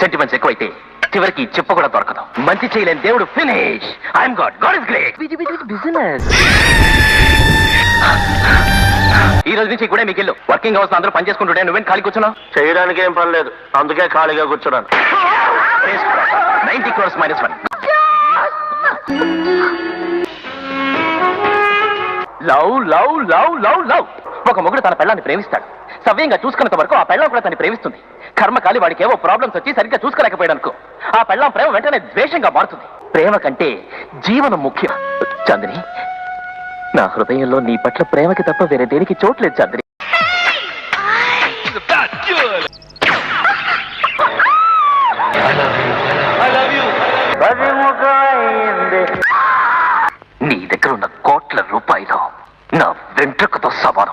Sentiments ఎక్కువైతే చివరికి చెప్ప కూడా దొరకదు. మంచి చేయలేని దేవుడు finish. I'm God, God is great. Business ఈ రోజు నుంచి కూడా మీకు ఇల్లు వర్కింగ్ హౌస్ అందరూ పని చేసుకుంటుంటే నువ్వేం ఖాళీ కూర్చున్నావు? చేయడానికి ఏం పని లేదు, అందుకే ఖాళీగా కూర్చున్నాను. 90 crores -1. Love love love love love. ఒక మొగుడు తన పెళ్ళాన్ని ప్రేమిస్తాడు. సవ్యంగా చూసుకున్నంత వరకు ఆ పెళ్ళం కూడా తను ప్రేమిస్తుంది. కర్మకాలి వాడికి ఏవో ప్రాబ్లమ్స్ వచ్చి సరిగ్గా చూసుకోలేకపోయాడు అనుకో, ఆ పెళ్ళం ప్రేమ వెంటనే ద్వేషంగా మారుతుంది. ప్రేమ కంటే జీవనం ముఖ్యం. చంద్రి, నా హృదయంలో నీ పట్ల ప్రేమకి తప్ప వేరే దేనికి చోట్లేదు చంద్రి. నీ దగ్గర ఉన్న కోట్ల రూపాయలు నా వెంట్రుకతో సమానం.